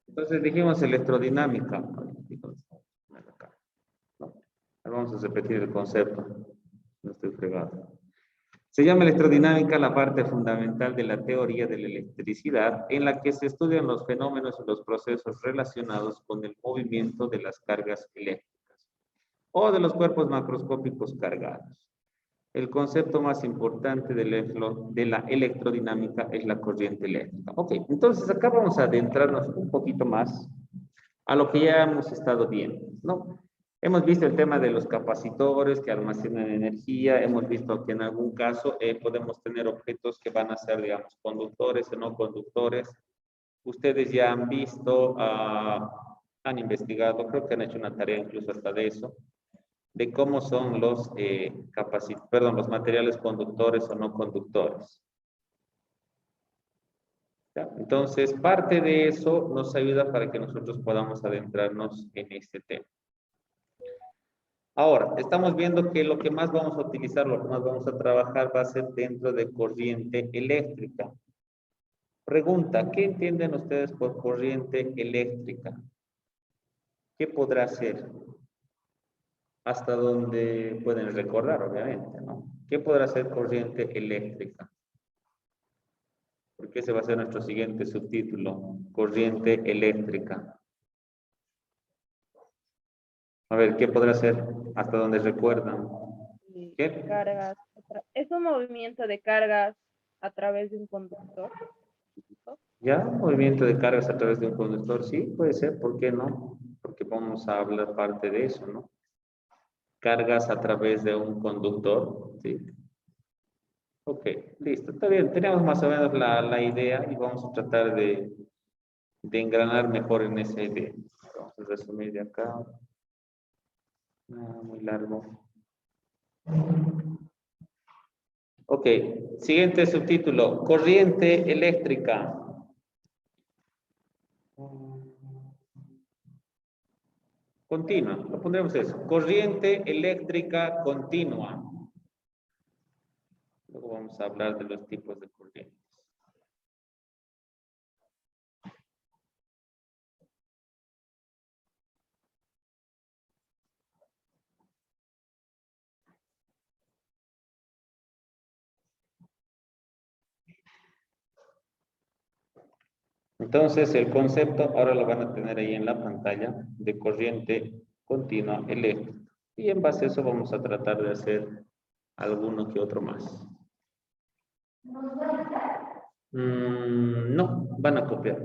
Entonces dijimos electrodinámica. Acá, ¿no? Vamos a repetir el concepto. No estoy fregado. Se llama electrodinámica la parte fundamental de la teoría de la electricidad en la que se estudian los fenómenos y los procesos relacionados con el movimiento de las cargas eléctricas o de los cuerpos macroscópicos cargados. El concepto más importante de la electrodinámica es la corriente eléctrica. Ok, entonces acá vamos a adentrarnos un poquito más a lo que ya hemos estado viendo, ¿no? Hemos visto el tema de los capacitores que almacenan energía, hemos visto que en algún caso podemos tener objetos que van a ser, digamos, conductores o no conductores. Ustedes ya han visto, han investigado, creo que han hecho una tarea incluso hasta de eso, de cómo son los, los materiales conductores o no conductores. ¿Ya? Entonces, parte de eso nos ayuda para que nosotros podamos adentrarnos en este tema. Ahora, estamos viendo que lo que más vamos a utilizar, lo que más vamos a trabajar va a ser dentro de corriente eléctrica. Pregunta, ¿qué entienden ustedes por corriente eléctrica? ¿Qué podrá ser? Hasta donde pueden recordar, obviamente, ¿no? ¿Qué podrá ser corriente eléctrica? Porque ese va a ser nuestro siguiente subtítulo, corriente eléctrica. A ver, ¿qué podrá ser? Hasta donde recuerdan. ¿Qué? Cargas. Es un movimiento de cargas a través de un conductor. ¿Ya? Movimiento de cargas a través de un conductor, sí, puede ser, ¿por qué no? Porque vamos a hablar parte de eso, ¿no? Cargas a través de un conductor, ¿sí? Ok, listo, está bien, tenemos más o menos la idea y vamos a tratar de engranar mejor en esa idea. Vamos a resumir de acá. Muy largo. Ok, siguiente subtítulo, corriente eléctrica. Continua, lo pondremos eso. Corriente eléctrica continua. Luego vamos a hablar de los tipos de corrientes. Entonces, el concepto ahora lo van a tener ahí en la pantalla de corriente continua eléctrica. Y en base a eso vamos a tratar de hacer alguno que otro más. No, van a copiar.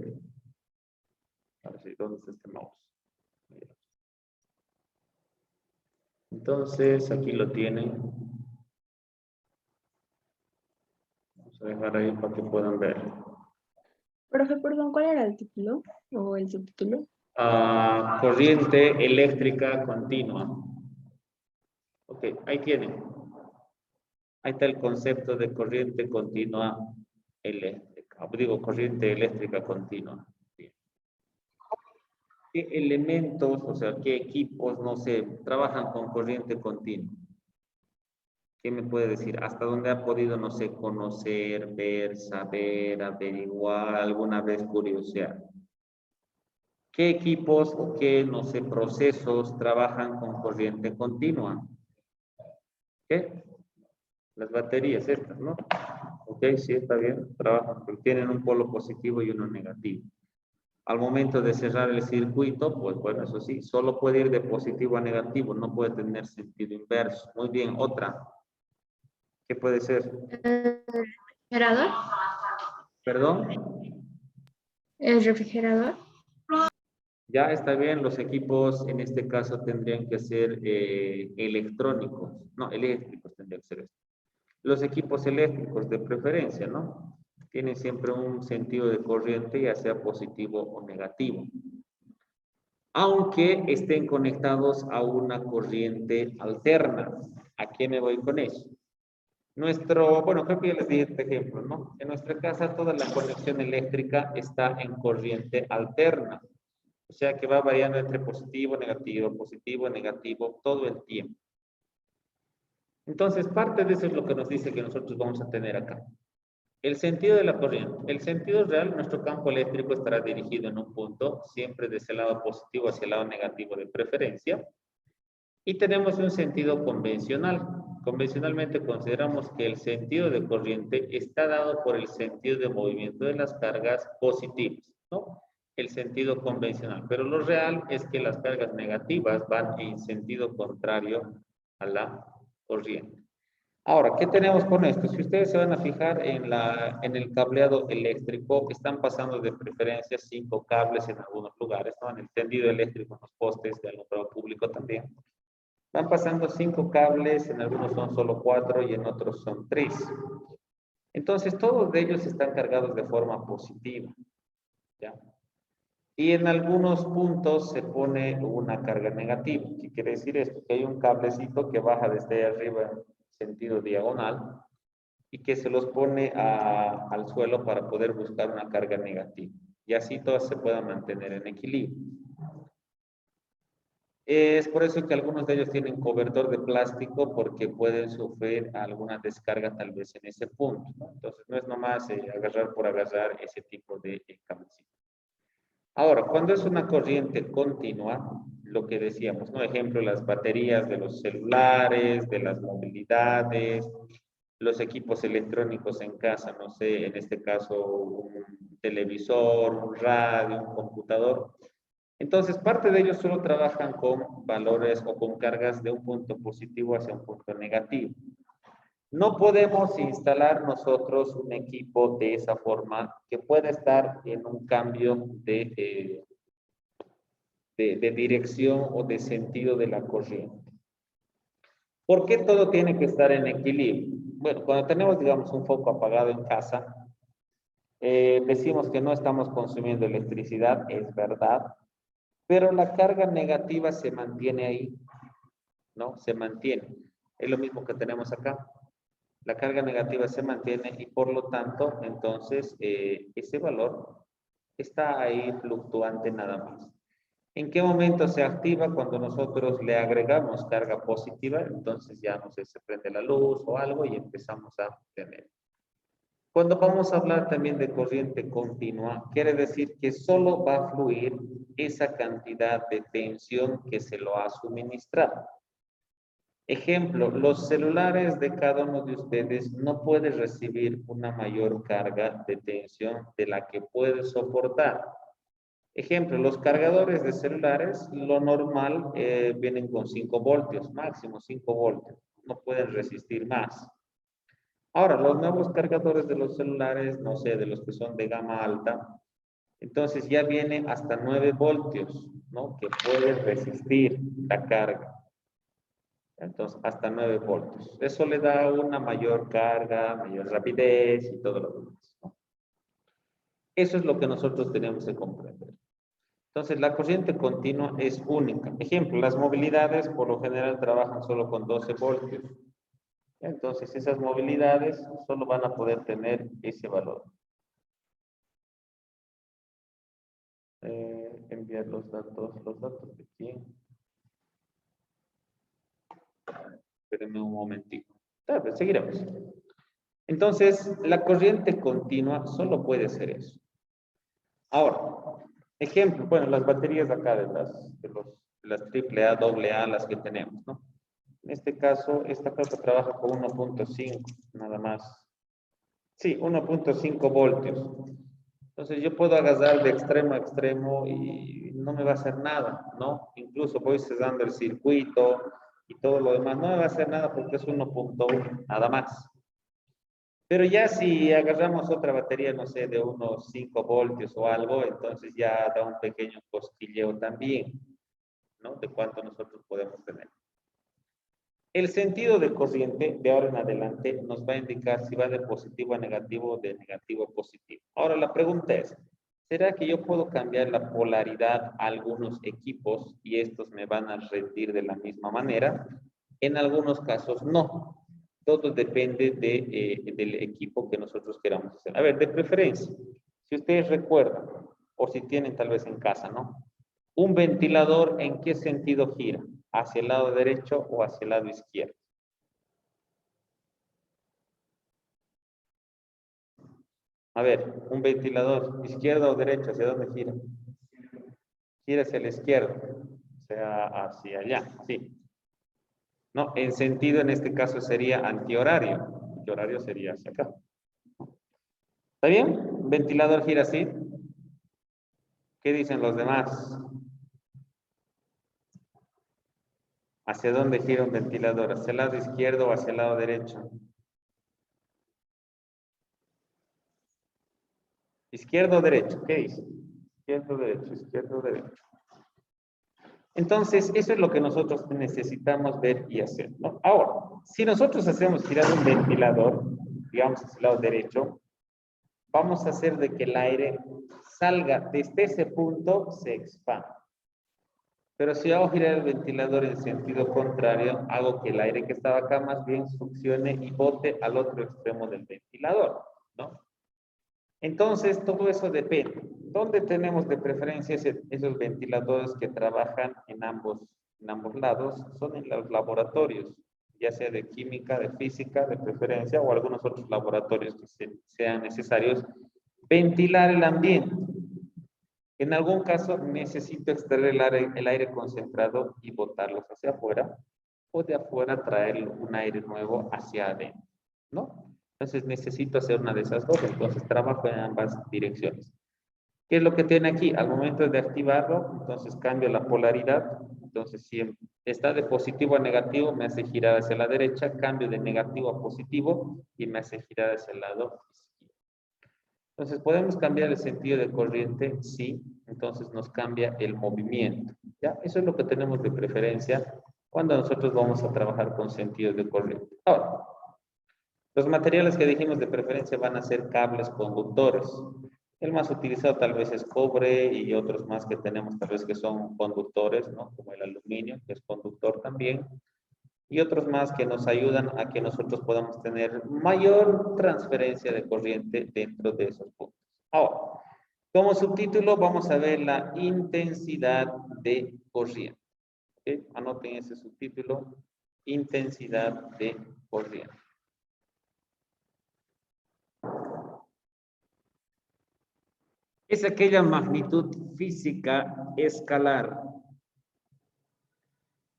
A ver si, ¿dónde está este mouse? Entonces, aquí lo tienen. Vamos a dejar ahí para que puedan ver. Profe, perdón, ¿cuál era el título o el subtítulo? Corriente eléctrica continua. Ok, ahí tienen. Ahí está el concepto de corriente continua eléctrica. Digo, corriente eléctrica continua. Bien. ¿Qué elementos, o sea, qué equipos, no sé, trabajan con corriente continua? ¿Qué me puede decir? ¿Hasta dónde ha podido, no sé, conocer, ver, saber, averiguar, alguna vez curiosear? ¿Qué equipos o qué, no sé, procesos trabajan con corriente continua? ¿Qué? Las baterías estas, ¿no? Ok, sí, está bien. Trabajan, pero tienen un polo positivo y uno negativo. Al momento de cerrar el circuito, pues bueno, eso sí, solo puede ir de positivo a negativo, no puede tener sentido inverso. Muy bien, otra. ¿Qué puede ser? ¿Refrigerador? ¿Perdón? ¿El refrigerador? Ya está bien, los equipos en este caso tendrían que ser electrónicos, no, eléctricos tendrían que ser esto. Los equipos eléctricos de preferencia, ¿no? Tienen siempre un sentido de corriente, ya sea positivo o negativo. Aunque estén conectados a una corriente alterna. ¿A qué me voy con eso? Bueno, creo que ya les di este ejemplo, ¿no? En nuestra casa toda la conexión eléctrica está en corriente alterna. O sea que va variando entre positivo, negativo, todo el tiempo. Entonces, parte de eso es lo que nos dice que nosotros vamos a tener acá. El sentido de la corriente. El sentido real, nuestro campo eléctrico estará dirigido en un punto, siempre de ese lado positivo hacia el lado negativo de preferencia. Y tenemos un sentido convencional. Convencionalmente consideramos que el sentido de corriente está dado por el sentido de movimiento de las cargas positivas, ¿no? El sentido convencional. Pero lo real es que las cargas negativas van en sentido contrario a la corriente. Ahora, ¿qué tenemos con esto? Si ustedes se van a fijar en el cableado eléctrico, están pasando de preferencia 5 cables en algunos lugares, ¿no? En el tendido eléctrico, en los postes de alumbrado público también. Van pasando 5 cables, en algunos son solo 4 y en otros son 3. Entonces, todos de ellos están cargados de forma positiva, ¿ya? Y en algunos puntos se pone una carga negativa. ¿Qué quiere decir esto? Que hay un cablecito que baja desde arriba en sentido diagonal y que se los pone al suelo para poder buscar una carga negativa. Y así todas se puedan mantener en equilibrio. Es por eso que algunos de ellos tienen cobertor de plástico porque pueden sufrir alguna descarga tal vez en ese punto, ¿no? Entonces no es nomás agarrar por agarrar ese tipo de cablecito. Ahora, cuando es una corriente continua, lo que decíamos, ¿no? Ejemplo, las baterías de los celulares, de las movilidades, los equipos electrónicos en casa, no sé, en este caso un televisor, un radio, un computador. Entonces, parte de ellos solo trabajan con valores o con cargas de un punto positivo hacia un punto negativo. No podemos instalar nosotros un equipo de esa forma que pueda estar en un cambio de dirección o de sentido de la corriente. ¿Por qué todo tiene que estar en equilibrio? Bueno, cuando tenemos, digamos, un foco apagado en casa, decimos que no estamos consumiendo electricidad, es verdad, pero la carga negativa se mantiene ahí, ¿no? Se mantiene. Es lo mismo que tenemos acá. La carga negativa se mantiene y por lo tanto, entonces, ese valor está ahí fluctuante nada más. ¿En qué momento se activa? Cuando nosotros le agregamos carga positiva, entonces ya no sé, se prende la luz o algo y empezamos a tener. Cuando vamos a hablar también de corriente continua, quiere decir que solo va a fluir esa cantidad de tensión que se lo ha suministrado. Ejemplo, los celulares de cada uno de ustedes no pueden recibir una mayor carga de tensión de la que puede soportar. Ejemplo, los cargadores de celulares, lo normal vienen con 5 voltios, máximo 5 voltios. No pueden resistir más. Ahora, los nuevos cargadores de los celulares, no sé, de los que son de gama alta, entonces ya viene hasta 9 voltios, ¿no? Que pueden resistir la carga. Entonces, hasta 9 voltios. Eso le da una mayor carga, mayor rapidez y todo lo demás, ¿no? Eso es lo que nosotros tenemos que comprender. Entonces, la corriente continua es única. Ejemplo, las movilidades por lo general trabajan solo con 12 voltios. Entonces, esas movilidades solo van a poder tener ese valor. Enviar los datos de quién. Espérenme un momentito. Pues, seguiremos. Entonces, la corriente continua solo puede ser eso. Ahora, ejemplo, bueno, las baterías acá de las AAA, AA, las que tenemos, ¿no? En este caso, esta cosa trabaja con 1.5, nada más. Sí, 1.5 voltios. Entonces yo puedo agarrar de extremo a extremo y no me va a hacer nada, ¿no? Incluso voy cerrando el circuito y todo lo demás. No me va a hacer nada porque es 1.1, nada más. Pero ya si agarramos otra batería, no sé, de unos 5 voltios o algo, entonces ya da un pequeño cosquilleo también, ¿no? De cuánto nosotros podemos tener. El sentido de corriente de ahora en adelante nos va a indicar si va de positivo a negativo o de negativo a positivo. Ahora la pregunta es, ¿será que yo puedo cambiar la polaridad a algunos equipos y estos me van a rendir de la misma manera? En algunos casos no. Todo depende del equipo que nosotros queramos hacer. A ver, de preferencia, si ustedes recuerdan, o si tienen tal vez en casa, ¿no? Un ventilador, ¿en qué sentido gira? ¿Hacia el lado derecho o hacia el lado izquierdo? A ver, un ventilador, izquierda o derecha, ¿hacia dónde gira? Gira hacia la izquierda, o sea, hacia allá, sí. No, en sentido en este caso sería antihorario. Antihorario sería hacia acá. ¿Está bien? Ventilador gira así. ¿Qué dicen los demás? ¿Hacia dónde gira un ventilador? ¿Hacia el lado izquierdo o hacia el lado derecho? ¿Izquierdo o derecho? ¿Qué dice? Izquierdo o derecho, izquierdo o derecho. Entonces, eso es lo que nosotros necesitamos ver y hacer, ¿no? Ahora, si nosotros hacemos girar un ventilador, digamos hacia el lado derecho, vamos a hacer de que el aire salga desde ese punto, se expanda. Pero si hago girar el ventilador en sentido contrario, hago que el aire que estaba acá más bien succione y bote al otro extremo del ventilador, ¿no? Entonces, todo eso depende. ¿Dónde tenemos de preferencia esos ventiladores que trabajan en ambos lados? Son en los laboratorios, ya sea de química, de física, de preferencia, o algunos otros laboratorios que sean necesarios. Ventilar el ambiente. En algún caso necesito extraer el aire concentrado y botarlos hacia afuera, o de afuera traer un aire nuevo hacia adentro, ¿no? Entonces necesito hacer una de esas dos, entonces trabajo en ambas direcciones. ¿Qué es lo que tiene aquí? Al momento de activarlo, entonces cambio la polaridad, entonces si está de positivo a negativo, me hace girar hacia la derecha, cambio de negativo a positivo y me hace girar hacia el lado izquierdo. Entonces, ¿podemos cambiar el sentido de corriente? Sí, entonces nos cambia el movimiento, ¿ya? Eso es lo que tenemos de preferencia cuando nosotros vamos a trabajar con sentidos de corriente. Ahora, los materiales que dijimos de preferencia van a ser cables conductores. El más utilizado tal vez es cobre y otros más que tenemos tal vez que son conductores, ¿no? Como el aluminio, que es conductor también. Y otros más que nos ayudan a que nosotros podamos tener mayor transferencia de corriente dentro de esos puntos. Ahora, como subtítulo vamos a ver la intensidad de corriente. ¿Okay? Anoten ese subtítulo, intensidad de corriente. Es aquella magnitud física escalar.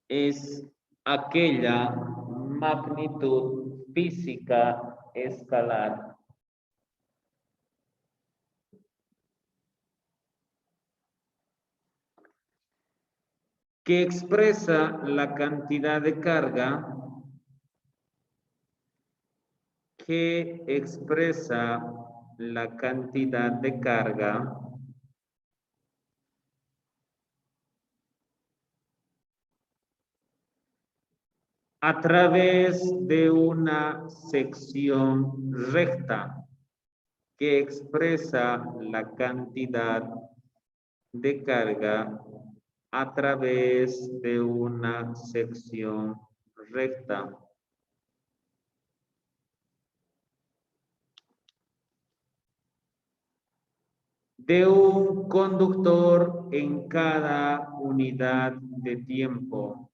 Es aquella magnitud física escalar que expresa la cantidad de carga a través de una sección recta que expresa la cantidad de carga a través de una sección recta. De un conductor en cada unidad de tiempo.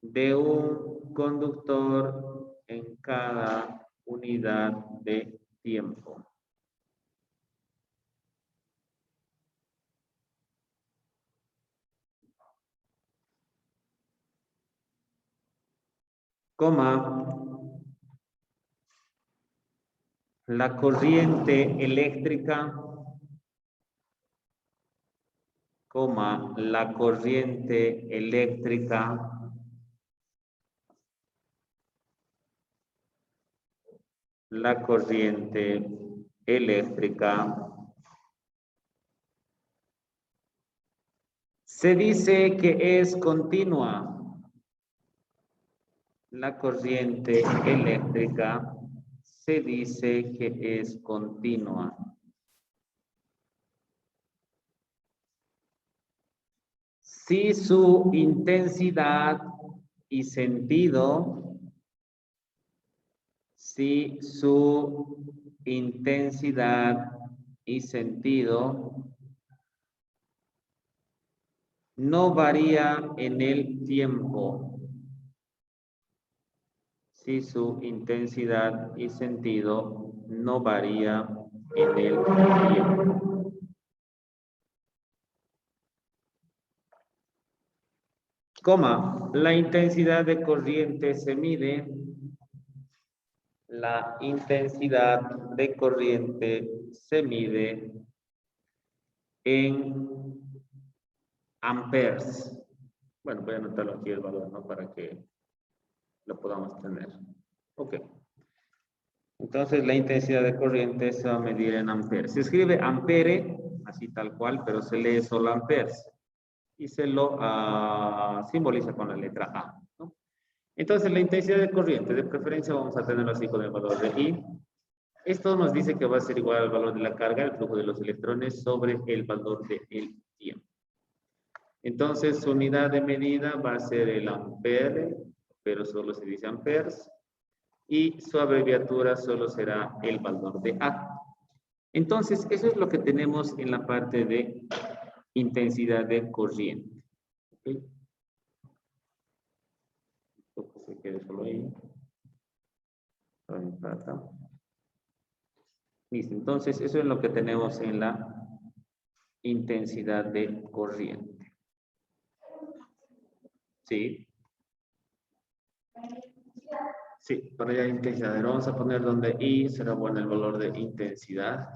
De un conductor en cada unidad de tiempo. Coma, la corriente eléctrica, coma, la corriente eléctrica se dice que es continua. La corriente eléctrica se dice que es continua. Si su intensidad y sentido, si su intensidad y sentido no varía en el tiempo. Si su intensidad y sentido no varía en el tiempo. Coma, la intensidad de corriente se mide. La intensidad de corriente se mide en amperes. Bueno, voy a anotarlo aquí el valor, ¿no? Para que lo podamos tener. Ok. Entonces, la intensidad de corriente se va a medir en amperes. Se escribe ampere, así tal cual, pero se lee solo amperes. Y se lo simboliza con la letra A, ¿no? Entonces, la intensidad de corriente, de preferencia vamos a tenerlo así con el valor de I. Esto nos dice que va a ser igual al valor de la carga, el flujo de los electrones, sobre el valor del tiempo. Entonces, su unidad de medida va a ser el ampere, pero solo se dice amperes. Y su abreviatura solo será el valor de A. Entonces, eso es lo que tenemos en la parte de intensidad de corriente. ¿Okay? Se quede solo ahí. Listo. Entonces, eso es lo que tenemos en la intensidad de corriente. ¿Sí? Sí, para allá intensidad. Vamos a poner donde I será bueno el valor de intensidad.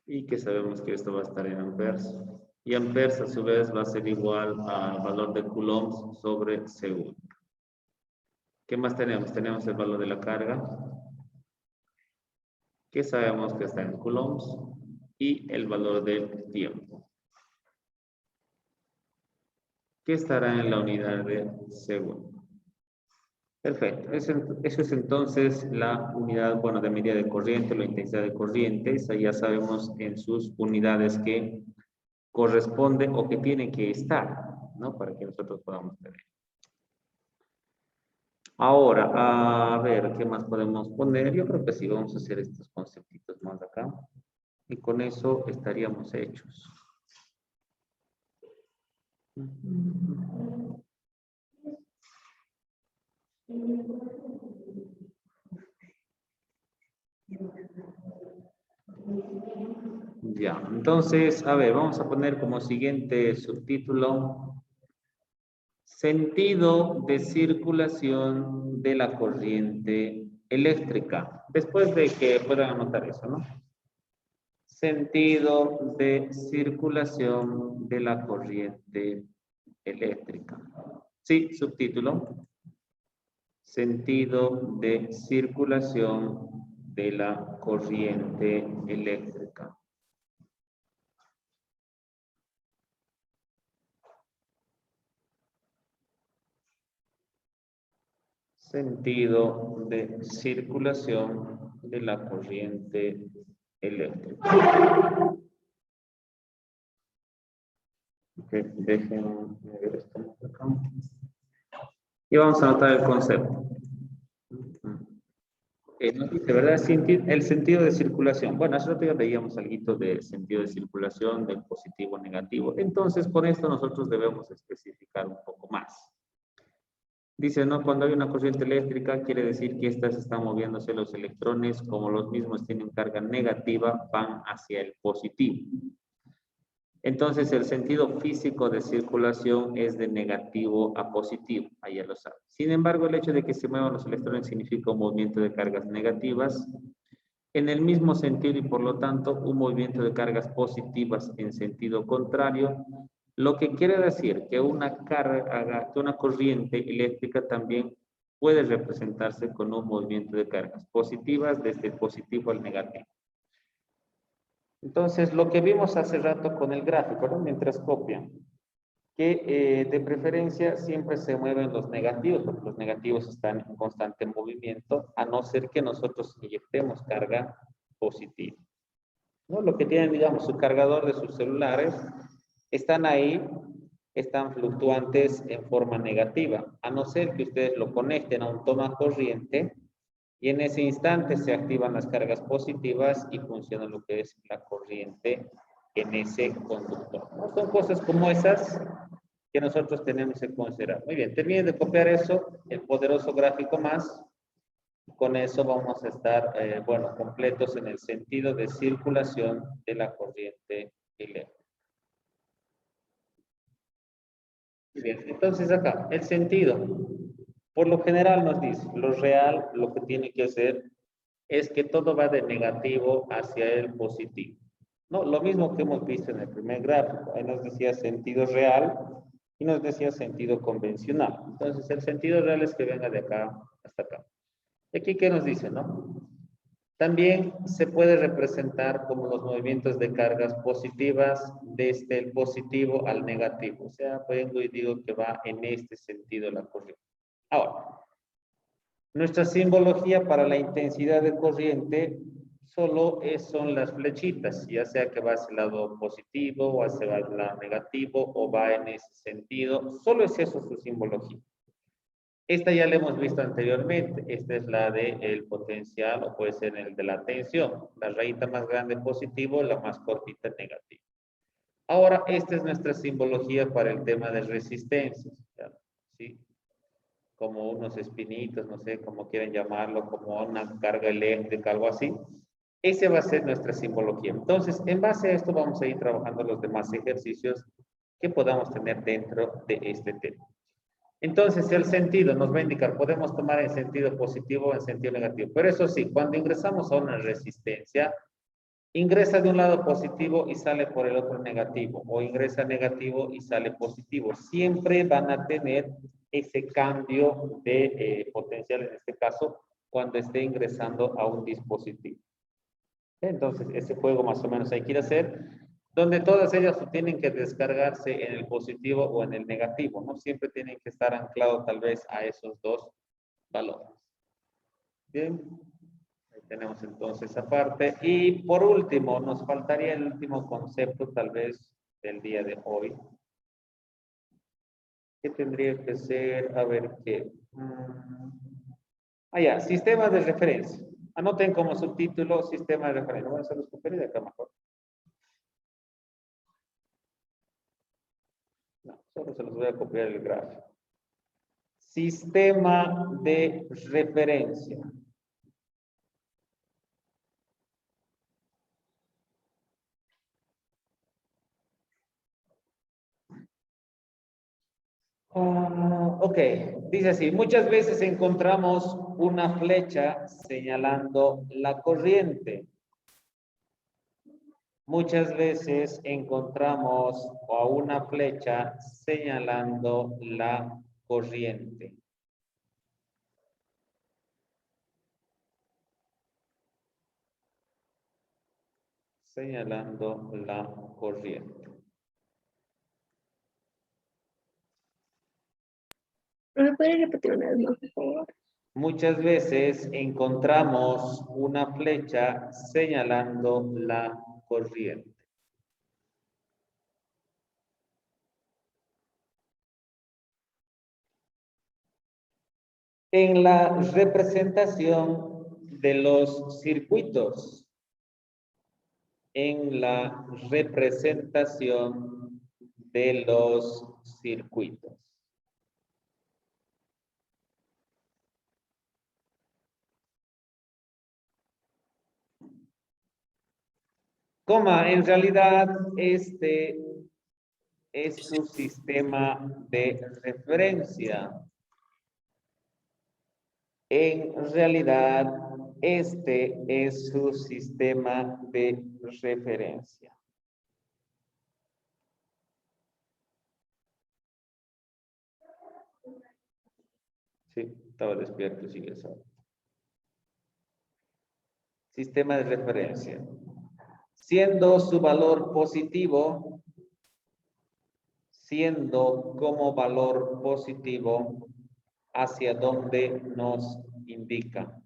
Y que sabemos que esto va a estar en amperes. Y amperes a su vez va a ser igual al valor de coulombs sobre segundo. ¿Qué más tenemos? Tenemos el valor de la carga, que sabemos que está en coulombs, y el valor del tiempo, que estará en la unidad de segundo. Perfecto. Eso es entonces la unidad, bueno, de medida de corriente, la intensidad de corriente. Esa ya sabemos en sus unidades que corresponde o que tiene que estar, ¿no? Para que nosotros podamos tener. Ahora, a ver, ¿qué más podemos poner? Yo creo que sí, vamos a hacer estos conceptitos más acá. Y con eso estaríamos hechos. Ya, entonces, a ver, vamos a poner como siguiente subtítulo: sentido de circulación de la corriente eléctrica. Después de que puedan anotar eso, ¿no? Sentido de circulación de la corriente eléctrica. Sí, subtítulo: sentido de circulación de la corriente eléctrica. Sentido de circulación de la corriente eléctrica. Okay, déjenme ver esto acá. Y vamos a anotar el concepto. Nos dice, ¿verdad? El sentido de circulación. Bueno, hace rato ya veíamos algo de sentido de circulación, del positivo o negativo. Entonces, con esto nosotros debemos especificar un poco más. Dice, ¿no? Cuando hay una corriente eléctrica, quiere decir que estas están moviéndose los electrones, como los mismos tienen carga negativa, van hacia el positivo. Entonces, el sentido físico de circulación es de negativo a positivo, ahí ya lo saben. Sin embargo, el hecho de que se muevan los electrones significa un movimiento de cargas negativas en el mismo sentido y por lo tanto un movimiento de cargas positivas en sentido contrario, lo que quiere decir que una corriente eléctrica también puede representarse con un movimiento de cargas positivas desde el positivo al negativo. Entonces, lo que vimos hace rato con el gráfico, ¿no? Mientras copian, que de preferencia siempre se mueven los negativos, porque los negativos están en constante movimiento, a no ser que nosotros inyectemos carga positiva, ¿no? Lo que tienen, digamos, su cargador de sus celulares, están ahí, están fluctuantes en forma negativa, a no ser que ustedes lo conecten a un toma corriente, y en ese instante se activan las cargas positivas y funciona lo que es la corriente en ese conductor, ¿no? Son cosas como esas que nosotros tenemos que considerar. Muy bien, terminen de copiar eso, el poderoso gráfico más. Con eso vamos a estar, bueno, completos en el sentido de circulación de la corriente eléctrica. Bien, entonces acá, el sentido, por lo general nos dice, lo real, lo que tiene que hacer es que todo va de negativo hacia el positivo. No, lo mismo que hemos visto en el primer gráfico. Ahí nos decía sentido real y nos decía sentido convencional. Entonces, el sentido real es que venga de acá hasta acá. ¿Y aquí qué nos dice, no? También se puede representar como los movimientos de cargas positivas desde el positivo al negativo. O sea, vengo y digo que va en este sentido la corriente. Ahora, nuestra simbología para la intensidad de corriente solo son las flechitas, ya sea que va hacia el lado positivo o hacia el lado negativo o va en ese sentido. Solo es eso su simbología. Esta ya la hemos visto anteriormente. Esta es la del potencial o puede ser el de la tensión. La rayita más grande positivo, la más cortita negativo. Ahora, esta es nuestra simbología para el tema de resistencias. ¿Sí? Como unos espinitos, no sé cómo quieren llamarlo, como una carga eléctrica, algo así. Esa va a ser nuestra simbología. Entonces, en base a esto vamos a ir trabajando los demás ejercicios que podamos tener dentro de este tema. Entonces, el sentido nos va a indicar, podemos tomar en sentido positivo o en sentido negativo. Pero eso sí, cuando ingresamos a una resistencia, ingresa de un lado positivo y sale por el otro negativo, o ingresa negativo y sale positivo. Siempre van a tener ese cambio de potencial, en este caso, cuando esté ingresando a un dispositivo. Entonces, ese juego más o menos hay que ir a hacer, donde todas ellas tienen que descargarse en el positivo o en el negativo, ¿no? Siempre tienen que estar anclados tal vez a esos dos valores. Bien. Tenemos entonces esa parte. Y por último, nos faltaría el último concepto tal vez del día de hoy. ¿Qué tendría que ser? A ver qué. Ya, sistema de referencia. Anoten como subtítulo sistema de referencia. Voy a hacerlo escoger de acá mejor. No, solo se los voy a copiar el gráfico. Sistema de referencia. Ok, dice así, muchas veces encontramos una flecha señalando la corriente. Muchas veces encontramos a una flecha señalando la corriente. Señalando la corriente. ¿Me puede repetir una vez más, por favor? Muchas veces encontramos una flecha señalando la corriente. En la representación de los circuitos, en la representación de los circuitos. En realidad este es su sistema de referencia. En realidad este es su sistema de referencia. Sí, estaba despierto, sigue eso. Sistema de referencia. Siendo su valor positivo, siendo como valor positivo hacia donde nos indica.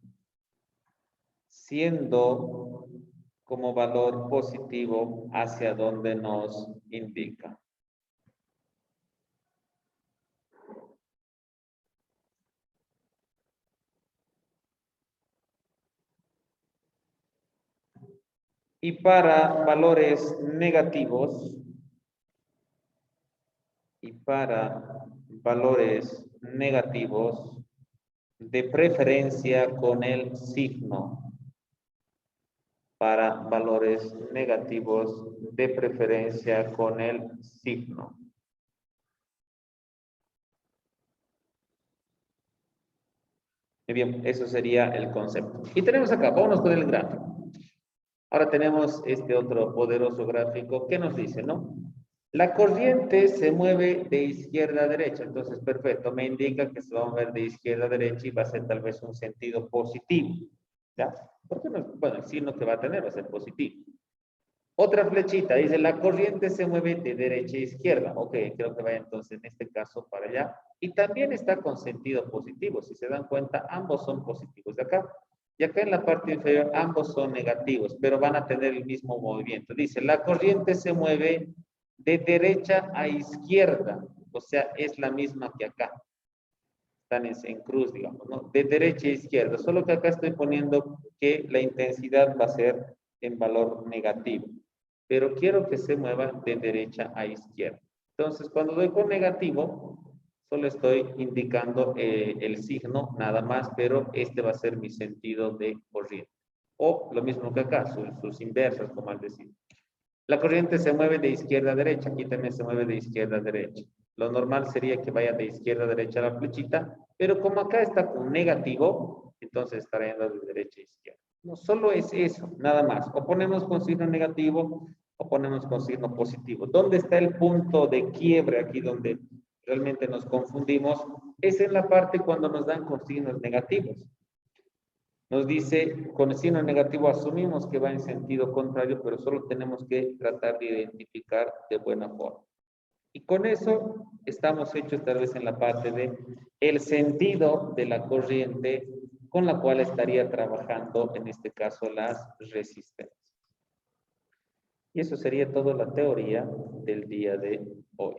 Siendo como valor positivo hacia donde nos indica. Y para valores negativos, de preferencia con el signo. Para valores negativos, de preferencia con el signo. Muy bien, eso sería el concepto. Y tenemos acá, vámonos con el gráfico. Ahora tenemos este otro poderoso gráfico que nos dice, ¿no? La corriente se mueve de izquierda a derecha, entonces perfecto, me indica que se va a mover de izquierda a derecha y va a ser tal vez un sentido positivo, ¿ya? Porque no, bueno, el signo que va a tener va a ser positivo. Otra flechita dice, la corriente se mueve de derecha a izquierda. Ok, creo que vaya entonces en este caso para allá. Y también está con sentido positivo. Si se dan cuenta, ambos son positivos de acá. Y acá en la parte inferior, ambos son negativos, pero van a tener el mismo movimiento. Dice, la corriente se mueve de derecha a izquierda. O sea, es la misma que acá. Están en cruz, digamos, ¿no? De derecha a izquierda. Solo que acá estoy poniendo que la intensidad va a ser en valor negativo. Pero quiero que se mueva de derecha a izquierda. Entonces, cuando doy con negativo, solo estoy indicando el signo, nada más, pero este va a ser mi sentido de corriente. O lo mismo que acá, sus inversas, como al decir. La corriente se mueve de izquierda a derecha, aquí también se mueve de izquierda a derecha. Lo normal sería que vaya de izquierda a derecha la flechita, pero como acá está con negativo, entonces estará yendo de derecha a izquierda. No solo es eso, nada más. O ponemos con signo negativo o ponemos con signo positivo. ¿Dónde está el punto de quiebre aquí donde realmente nos confundimos? Es en la parte cuando nos dan con signos negativos. Nos dice, con el signo negativo asumimos que va en sentido contrario, pero solo tenemos que tratar de identificar de buena forma. Y con eso estamos hechos tal vez en la parte de el sentido de la corriente con la cual estaría trabajando, en este caso, las resistencias. Y eso sería toda la teoría del día de hoy.